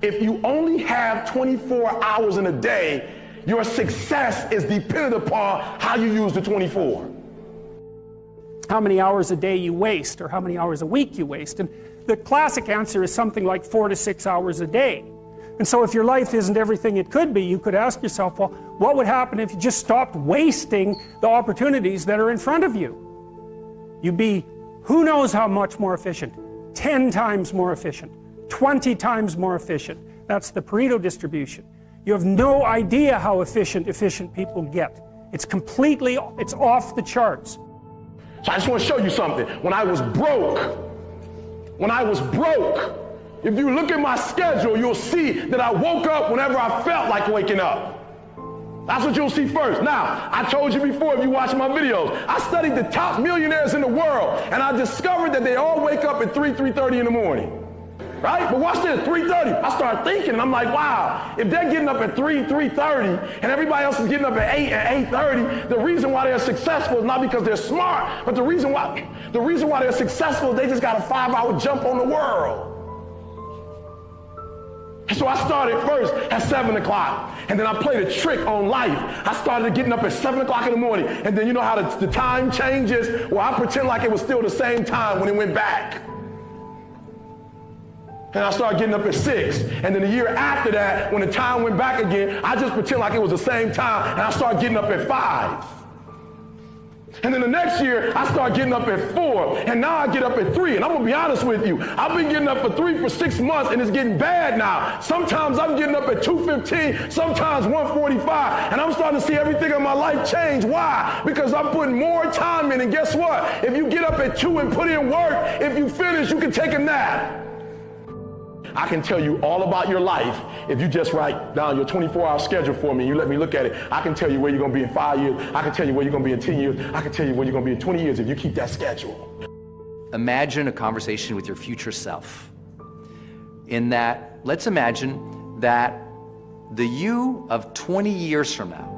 if you only have 24 hours in a day, your success is dependent upon how you use the 24. How many hours a day you waste, or how many hours a week you waste. And the classic answer is something like 4 to 6 hours a day. And so if your life isn't everything it could be, you could ask yourself, well, what would happen if you just stopped wasting the opportunities that are in front of you? You'd be who knows how much more efficient. 10 times more efficient. 20 times more efficient. That's the Pareto distribution. You have no idea how efficient people get. It's off the charts. So I just want to show you something. When I was broke, if you look at my schedule, you'll see that I woke up whenever I felt like waking up. That's what you'll see first. Now, I told you before, if you watch my videos, I studied the top millionaires in the world, and I discovered that they all wake up at 3:30 in the morning. Right? But watch this, 3:30. I started thinking, and I'm like, wow, if they're getting up at 3:30, and everybody else is getting up at 8 and 8:30, the reason why they're successful is not because they're smart, but the reason why they're successful is they just got a 5-hour jump on the world. So I started first at 7 o'clock, and then I played a trick on life. I started getting up at 7 o'clock in the morning, and then you know how the time changes? Well, I pretend like it was still the same time when it went back. And I started getting up at 6. And then the year after that, when the time went back again, I just pretend like it was the same time, and I started getting up at 5. And then the next year, I started getting up at 4, and now I get up at 3. And I'm gonna be honest with you, I've been getting up at 3 for 6 months, and it's getting bad now. Sometimes I'm getting up at 2:15, sometimes 1:45, and I'm starting to see everything in my life change. Why? Because I'm putting more time in, and guess what? If you get up at 2 and put in work, if you finish, you can take a nap. I can tell you all about your life if you just write down your 24-hour schedule for me and you let me look at it. I can tell you where you're going to be in 5 years. I can tell you where you're going to be in 10 years. I can tell you where you're going to be in 20 years if you keep that schedule. Imagine a conversation with your future self. In that, let's imagine that the you of 20 years from now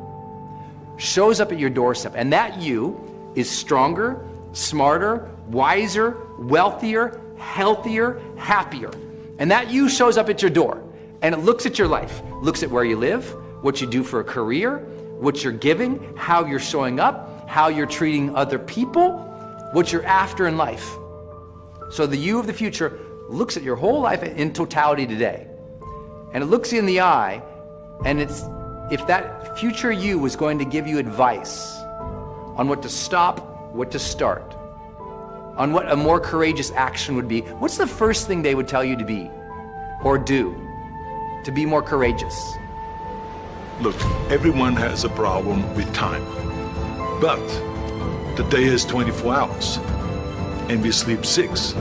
shows up at your doorstep, and that you is stronger, smarter, wiser, wealthier, healthier, happier. And that you shows up at your door, and it looks at your life, looks at where you live, what you do for a career, what you're giving, how you're showing up, how you're treating other people, what you're after in life. So the you of the future looks at your whole life in totality today, and it looks you in the eye, and if that future you was going to give you advice on what to stop, what to start, on what a more courageous action would be, what's the first thing they would tell you to be or do to be more courageous? Look, everyone has a problem with time, but the day has 24 hours and we sleep 6.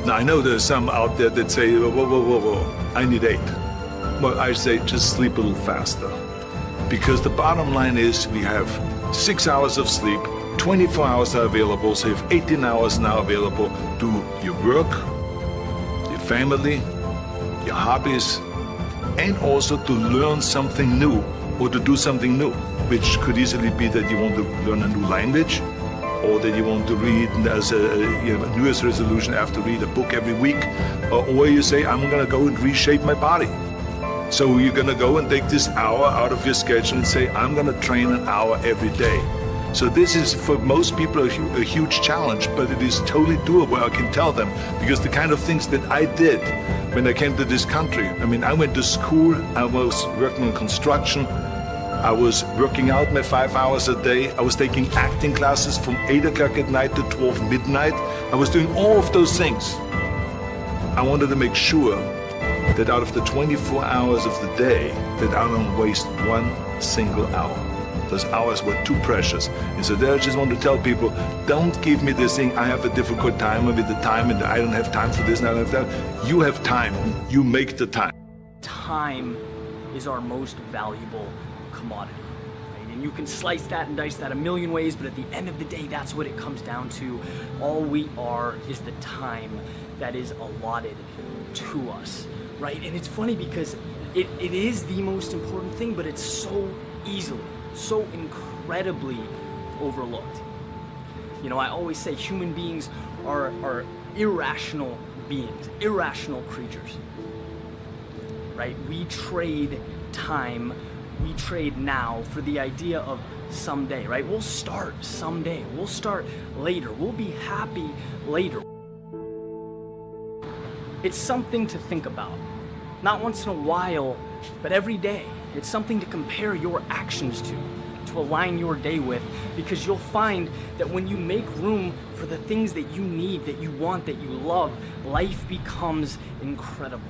Now I know there's some out there that say, whoa, I need 8. Well, I say just sleep a little faster, because the bottom line is we have 6 hours of sleep, 24 hours are available, so you have 18 hours now available to your work, your family, your hobbies, and also to learn something new or to do something new, which could easily be that you want to learn a new language, or that you want to read as a New Year's resolution, have to read a book every week, or you say, I'm going to go and reshape my body. So you're going to go and take this hour out of your schedule and say, I'm going to train an hour every day. So this is, for most people, a huge challenge, but it is totally doable, I can tell them, because the kind of things that I did when I came to this country, I mean, I went to school, I was working on construction, I was working out my 5 hours a day, I was taking acting classes from 8 o'clock at night to 12 midnight, I was doing all of those things. I wanted to make sure that out of the 24 hours of the day, that I don't waste one single hour. Those hours were too precious. And so there I just want to tell people, don't give me this thing, I have a difficult time with the time and I don't have time for this and I don't have that. You have time, you make the time. Time is our most valuable commodity, right? And you can slice that and dice that a million ways, but at the end of the day, that's what it comes down to. All we are is the time that is allotted to us, right? And it's funny because it is the most important thing, but it's so easily, so incredibly overlooked. You know, I always say human beings are irrational beings, irrational creatures. right? We trade time, we trade now for the idea of someday, right? We'll start someday, we'll start later, we'll be happy later. It's something to think about, not once in a while, but every day. It's something to compare your actions to align your day with, because you'll find that when you make room for the things that you need, that you want, that you love, life becomes incredible.